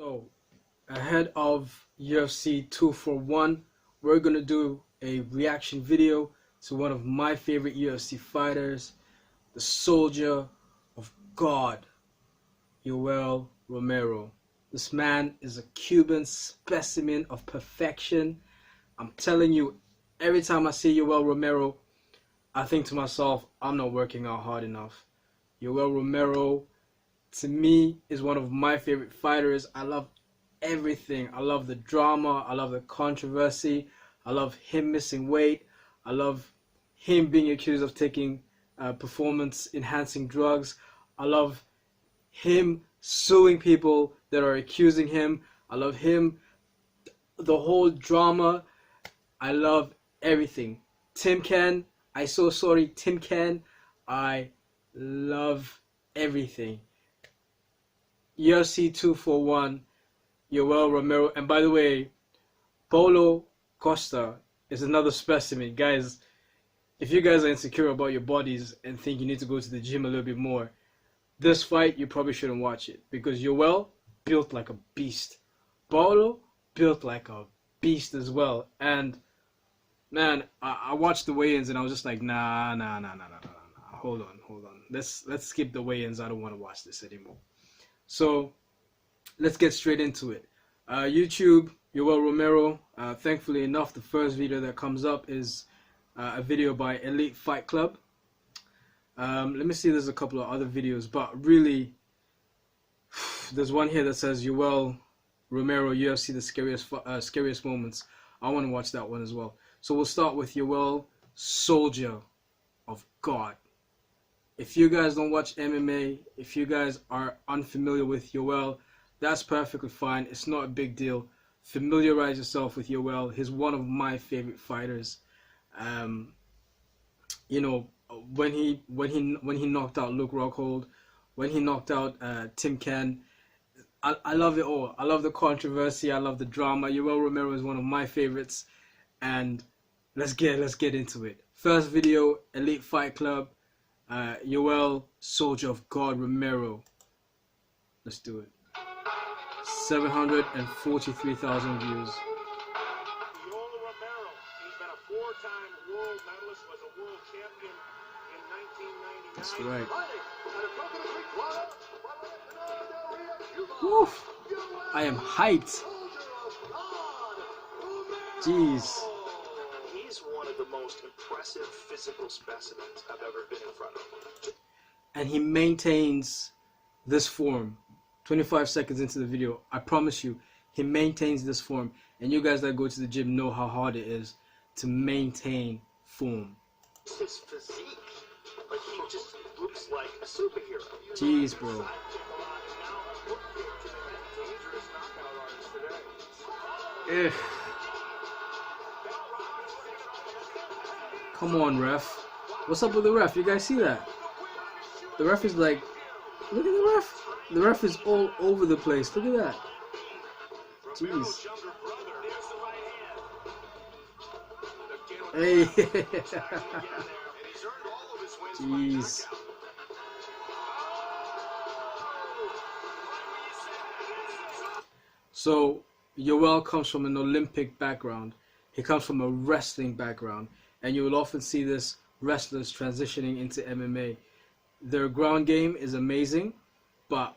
So, ahead of UFC 241, we're gonna do a reaction video to one of my favorite UFC fighters, the Soldier of God, Yoel Romero. This man is a Cuban specimen of perfection. I'm telling you, every time I see Yoel Romero, I think to myself, I'm not working out hard enough. Yoel Romero, to me, is one of my favorite fighters. I love everything. I love the drama. I love the controversy. I love him missing weight. I love him being accused of taking performance enhancing drugs. I love him suing people that are accusing him. I love him, the whole drama. I love everything. Tim Ken, I so sorry, Tim Ken. I love everything. UFC 241, Yoel Romero. And by the way, Paulo Costa is another specimen. Guys, if you guys are insecure about your bodies and think you need to go to the gym a little bit more, this fight, you probably shouldn't watch it. Because Yoel built like a beast. Paulo built like a beast as well. And man, I watched the weigh-ins and I was just like, nah. Hold on. Let's skip the weigh-ins. I don't want to watch this anymore. So let's get straight into it. YouTube, Yoel Romero. Thankfully enough, the first video that comes up is a video by Elite Fight Club. Let me see, there's a couple of other videos, but really, there's one here that says Yoel Romero UFC the scariest moments. I want to watch that one as well. So we'll start with Yoel, Soldier of God. If you guys don't watch MMA, if you guys are unfamiliar with Yoel, that's perfectly fine. It's not a big deal. Familiarize yourself with Yoel. He's one of my favorite fighters. You know, when he knocked out Luke Rockhold, when he knocked out Tim Ken, I love it all. I love the controversy. I love the drama. Yoel Romero is one of my favorites, and let's get into it. First video, Elite Fight Club. Yoel, Soldier of God Romero. Let's do it. 743,000 views. Yoel Romero, he's been a four-time world medalist, was a world champion in 1999. That's right. Woof. I am hyped. Jeez. He's one of the most impressive physical specimens I've ever been in front of. And he maintains this form 25 seconds into the video. I promise you, he maintains this form. And you guys that go to the gym know how hard it is to maintain form. His physique, but he just looks like a superhero. Jeez, bro. Ugh. Come on, ref. What's up with the ref? You guys see that? The ref is like, look at the ref. The ref is all over the place. Look at that. Jeez. Hey. Jeez. So, Yoel comes from an Olympic background. He comes from a wrestling background. And you will often see this wrestlers transitioning into MMA. Their ground game is amazing, but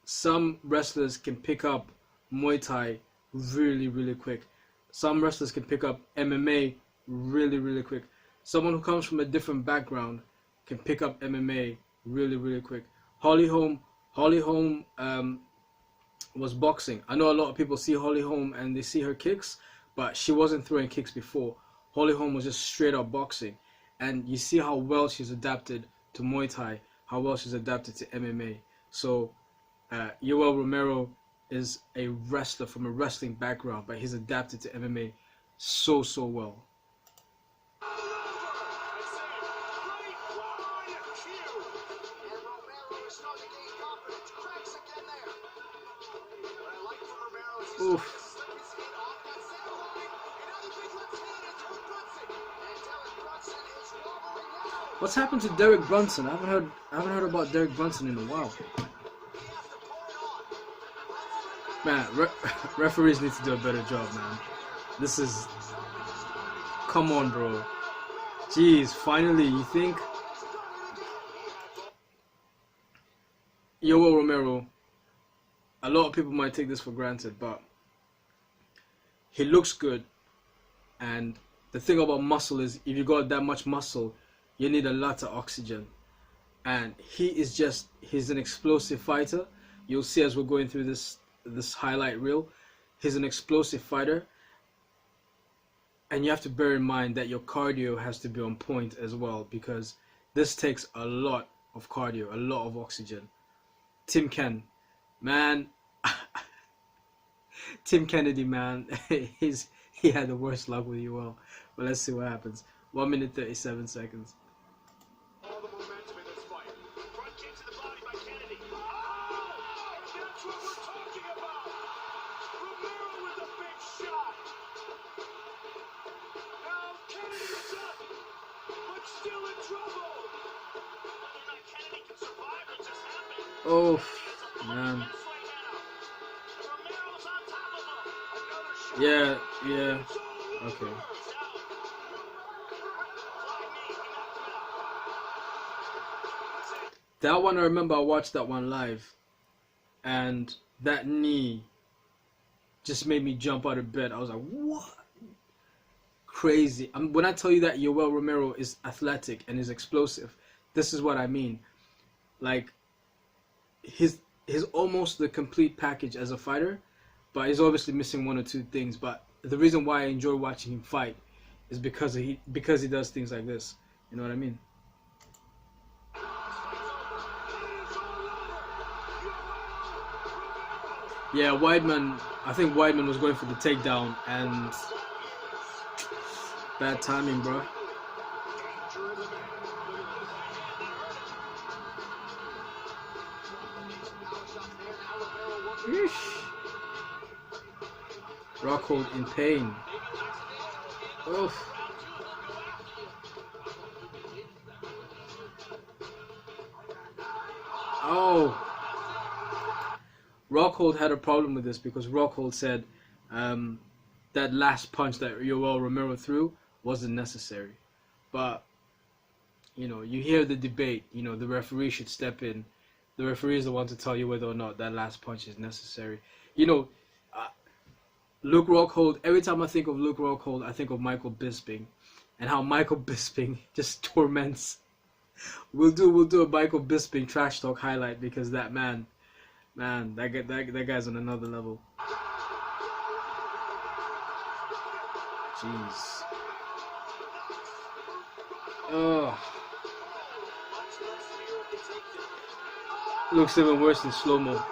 some wrestlers can pick up Muay Thai really quick. Some wrestlers can pick up MMA really quick. Someone who comes from a different background can pick up MMA really quick. Holly Holm was boxing. I know a lot of people see Holly Holm and they see her kicks, but she wasn't throwing kicks before. Holly Holm was just straight up boxing, and you see how well she's adapted to Muay Thai, how well she's adapted to MMA. So Yoel Romero is a wrestler from a wrestling background, but he's adapted to MMA so well. Oof. What's happened to Derek Brunson? I haven't heard about Derek Brunson in a while. Man, referees need to do a better job, man. This is... Come on, bro. Jeez, finally, you think? Yoel Romero, a lot of people might take this for granted, but he looks good. And the thing about muscle is, if you got that much muscle, you need a lot of oxygen. And he's an explosive fighter. You'll see as we're going through this highlight reel, he's an explosive fighter. And you have to bear in mind that your cardio has to be on point as well, because this takes a lot of cardio, a lot of oxygen. Tim Ken, man, Tim Kennedy, man, he had the worst luck with Yoel. But let's see what happens. 1 minute 37 seconds. All the momentum in this fight. Front kick to the body by Kennedy. Oh! That's what we're talking about. Romero with a big shot. Now Kennedy is up, but still in trouble. Whether or not Kennedy can survive or just happen. Oh, man. Yeah. Okay. That one, I remember I watched that one live, and that knee just made me jump out of bed. I was like, what? Crazy. When I tell you that Yoel Romero is athletic and is explosive, this is what I mean. Like, he's almost the complete package as a fighter, but he's obviously missing one or two things. But the reason why I enjoy watching him fight is because he does things like this. You know what I mean? Yeah, Weidman. I think Weidman was going for the takedown, and bad timing, bro. Rockhold in pain. Oof. Oh. Rockhold had a problem with this because Rockhold said that last punch that Yoel Romero threw wasn't necessary. But, you know, you hear the debate, you know, the referee should step in. The referee is the one to tell you whether or not that last punch is necessary. You know, Luke Rockhold, every time I think of Luke Rockhold, I think of Michael Bisping and how Michael Bisping just torments. We'll do a Michael Bisping trash talk highlight because that man, that guy's on another level. Jeez. Oh. Looks even worse in slow-mo.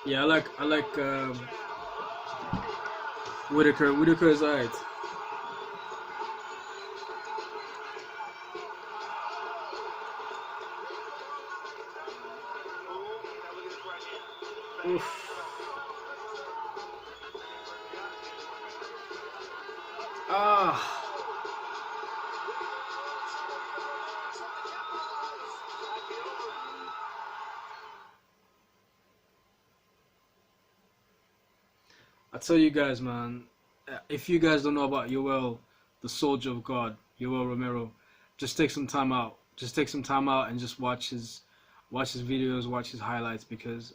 Yeah, I like Whitaker. Whitaker is alright. Oof. Ah. I tell you guys, man, if you guys don't know about Yoel, the soldier of God, Yoel Romero, just take some time out. Just take some time out and just watch his videos, watch his highlights, because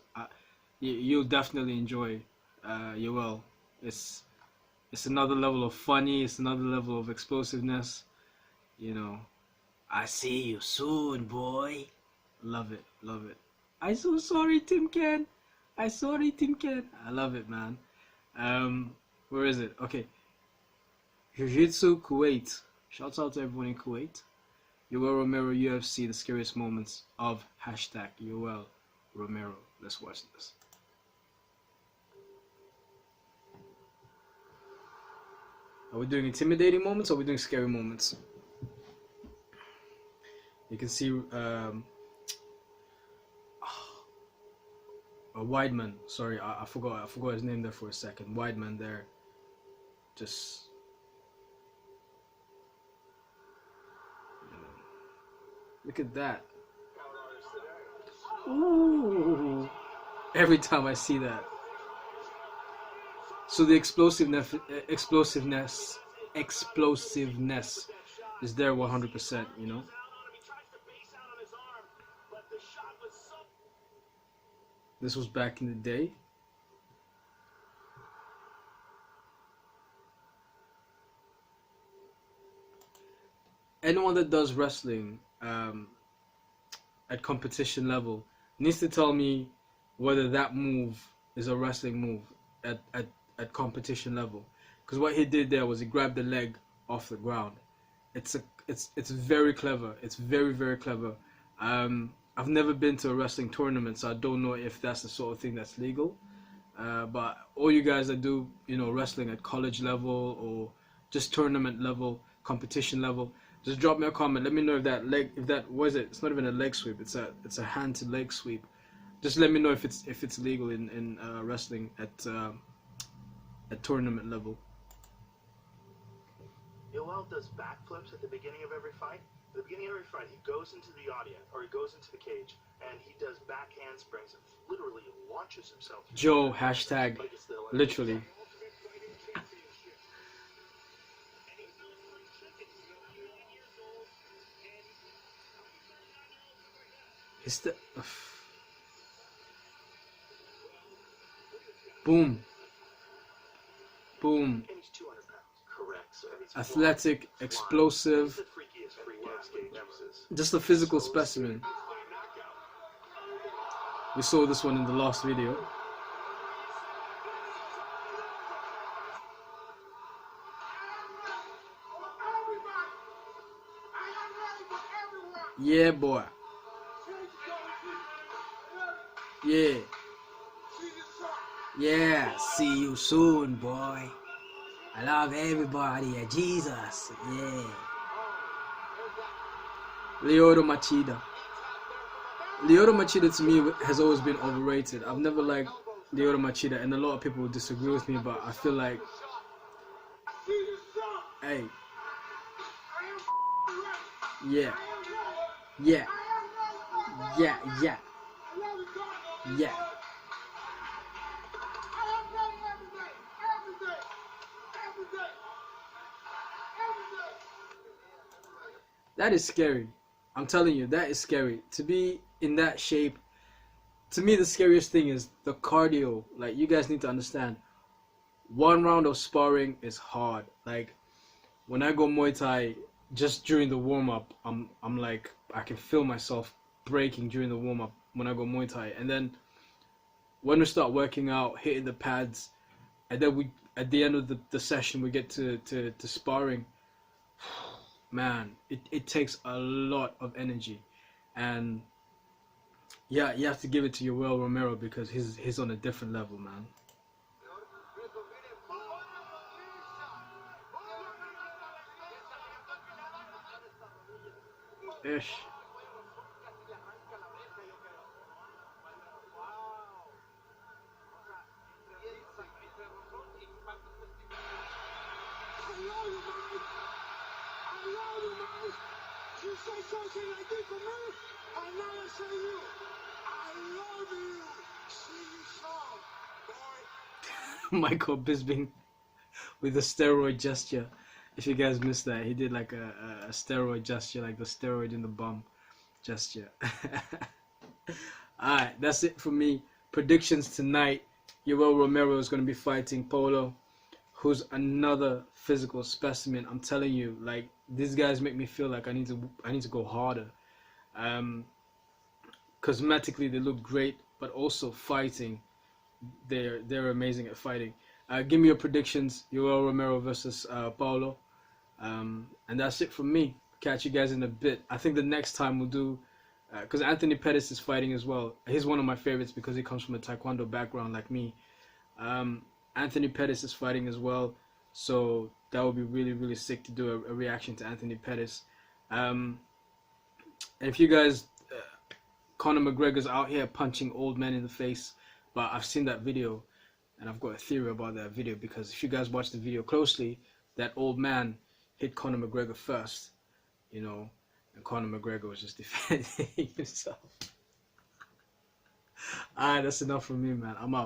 you'll definitely enjoy Yoel. It's another level of funny. It's another level of explosiveness. You know, I see you soon, boy. Love it, love it. I'm so sorry, Tim Ken. I'm sorry, Tim Ken. I love it, man. Where is it? Okay. Jiu-Jitsu Kuwait. Shouts out to everyone in Kuwait. Yoel Romero UFC, the scariest moments of hashtag Yoel Romero. Let's watch this. Are we doing intimidating moments or are we doing scary moments? You can see Weidman. Sorry, I forgot his name there for a second. Weidman there. Just look at that. Ooh. Every time I see that. So the explosiveness is there 100%, you know. This was back in the day. Anyone that does wrestling at competition level needs to tell me whether that move is a wrestling move at competition level. Because what he did there was he grabbed the leg off the ground. It's very clever. It's very clever. I've never been to a wrestling tournament, so I don't know if that's the sort of thing that's legal. But all you guys that do, you know, wrestling at college level or just tournament level, competition level, just drop me a comment. Let me know if that was it. It's not even a leg sweep. It's a hand to leg sweep. Just let me know if it's legal in wrestling at tournament level. Yoel does backflips at the beginning of every fight. At the beginning of every fight, he goes into the audience, or he goes into the cage, and he does back handsprings and literally launches himself. Joe, hashtag, literally. It's the... Boom. Boom. Athletic, explosive, just a physical specimen. We saw this one in the last video. Yeah, boy. Yeah. Yeah, see you soon, boy. I love everybody, Jesus. Yeah. Lyoto Machida. Lyoto Machida to me has always been overrated. I've never liked Lyoto Machida, and a lot of people will disagree with me, but I feel like, hey, yeah, yeah, yeah, yeah, yeah. That is scary. I'm telling you, that is scary. To be in that shape, to me, the scariest thing is the cardio. Like, you guys need to understand, one round of sparring is hard. Like, when I go Muay Thai, just during the warm-up, I'm like, I can feel myself breaking during the warm-up when I go Muay Thai. And then when we start working out, hitting the pads, and then we, at the end of the session, we get to sparring. Man, it takes a lot of energy. And yeah, you have to give it to Yoel Romero because he's on a different level, man. Ish. You say something like this for me, and now I say you. I love you. See you soon, boy. Michael Bisping with the steroid gesture. If you guys missed that, he did like a steroid gesture, like the steroid in the bum gesture. Alright, that's it for me. Predictions tonight. Yoel Romero is going to be fighting Polo, who's another physical specimen. I'm telling you, like, these guys make me feel like I need to go harder. Cosmetically they look great, but also fighting, they're amazing at fighting. Give me your predictions. Yoel Romero versus Paulo. And that's it from me. Catch you guys in a bit. I think the next time we'll do, because Anthony Pettis is fighting as well. He's one of my favorites because he comes from a Taekwondo background like me. Anthony Pettis is fighting as well, so that would be really sick to do a reaction to Anthony Pettis. And if you guys, Conor McGregor's out here punching old men in the face, but I've seen that video and I've got a theory about that video, because if you guys watch the video closely, that old man hit Conor McGregor first, you know, and Conor McGregor was just defending himself. Alright, that's enough from me, man. I'm out.